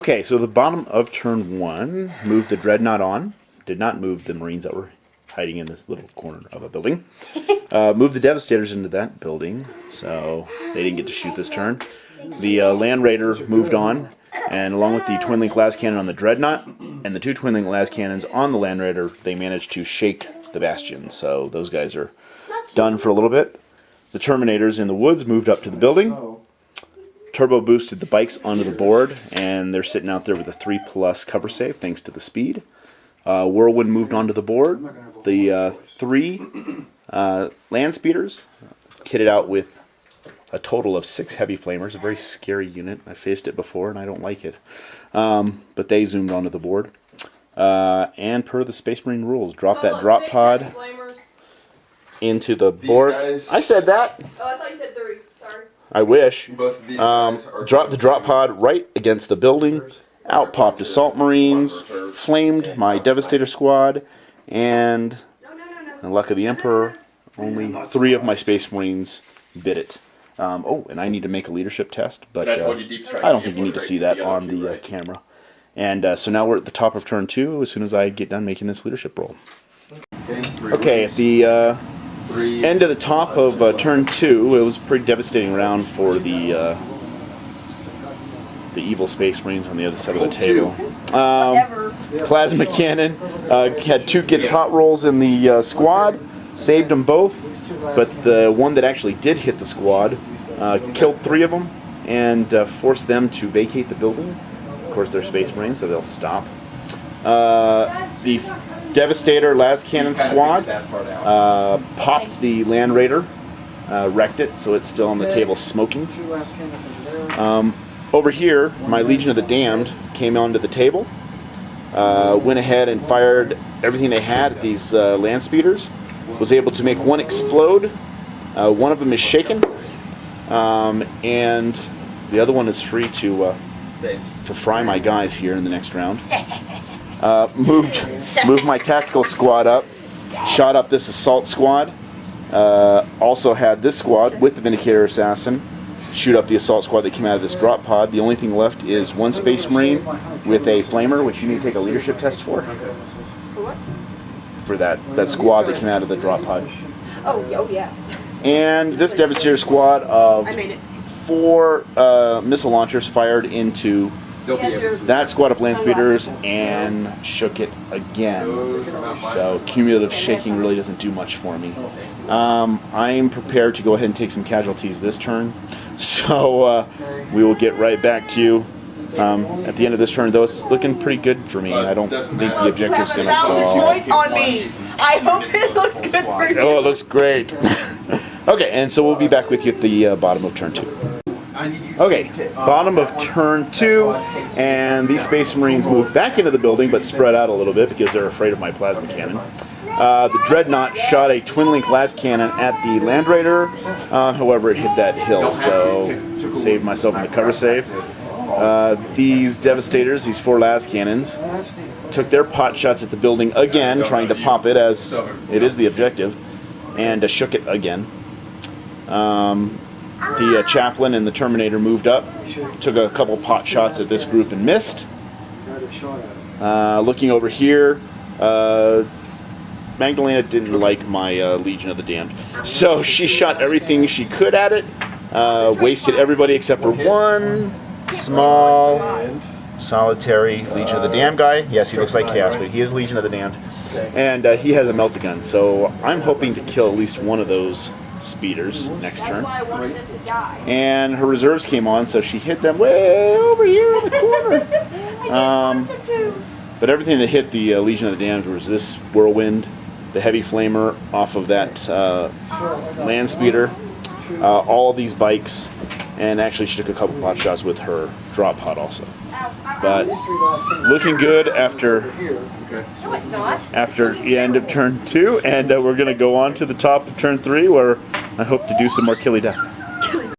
Okay, so the bottom of turn 1, moved the Dreadnought on. Did not move the Marines that were hiding in this little corner of a building. Moved the Devastators into that building, so they didn't get to shoot this turn. The Land Raider moved on, and along with the Twin Link Las Cannon on the Dreadnought, and the 2 Twin Link Las Cannons on the Land Raider, they managed to shake the Bastion, so those guys are done for a little bit. The Terminators in the woods moved up to the building. Turbo boosted the bikes onto the board, and they're sitting out there with a 3+ cover save thanks to the speed. Whirlwind moved onto the board. The 3 land speeders kitted out with a total of 6 heavy flamers, a very scary unit. I faced it before and I don't like it. But they zoomed onto the board. And per the Space Marine rules, drop that drop pod into the board. I said that. Oh, I thought you said 3. Sorry. I wish. Both of these guys are Dropped the drop pod right against the building. Out popped Assault Marines, flamed my Devastator squad, and the luck of the Emperor, only 3 of my Space Marines bit it. Oh, and I need to make a leadership test, but I don't think you need to see that on the camera. And so now we're at the top of turn 2 as soon as I get done making this leadership roll. Okay, at the end of the top of turn 2, it was a pretty devastating round for the evil Space Marines on the other side of the table. Plasma Cannon had 2 Gets Hot Rolls in the squad, saved them both, but the one that actually did hit the squad killed 3 of them and forced them to vacate the building. Of course, they're Space Marines, so they'll stop. The Devastator Las Cannon squad popped the Land Raider, wrecked it, so it's still on the table smoking. Over here, my Legion of the Damned came onto the table, went ahead and fired everything they had at these land speeders, was able to make 1 explode, 1 of them is shaken, and the other one is free to fry my guys here in the next round. Moved my tactical squad up, shot up this assault squad, also had this squad with the Vindicator Assassin shoot up the assault squad that came out of this drop pod. The only thing left is 1 Space Marine with a flamer, which you need to take a leadership test for. For that squad that came out of the drop pod. Oh yeah. And this Devastator squad of 4 missile launchers fired into that squad of land speeders and shook it again. So cumulative shaking really doesn't do much for me. I'm prepared to go ahead and take some casualties this turn. So we will get right back to you at the end of this turn, though it's looking pretty good for me. I don't think the objective's going to fall. Points on me. I hope it looks good for you. Oh, it looks great. Okay, and so we'll be back with you at the bottom of turn 2. Okay, bottom of turn 2, and these Space Marines moved back into the building, but spread out a little bit because they're afraid of my plasma cannon. The Dreadnought shot a Twin Link Las Cannon at the Land Raider, however it hit that hill, so saved myself in the cover save. These Devastators, these 4 Las Cannons, took their pot shots at the building again, trying to pop it as it is the objective, and shook it again. The Chaplain and the Terminator moved up, took a couple pot shots at this group and missed. Looking over here, Magdalena didn't like my Legion of the Damned, so she shot everything she could at it, wasted everybody except for 1 small, solitary Legion of the Damned guy. Yes, he looks like Chaos, but he is Legion of the Damned, and he has a melt-a-gun, so I'm hoping to kill at least 1 of those speeders next turn. And her reserves came on, so she hit them way over here in the corner. But everything that hit the Legion of the Damned was this Whirlwind, the heavy flamer off of that land speeder, all of these bikes, and actually she took a couple pot shots with her drop pod also. But looking good after the end of turn 2, and we're going to go on to the top of turn 3 where I hope to do some more killy death.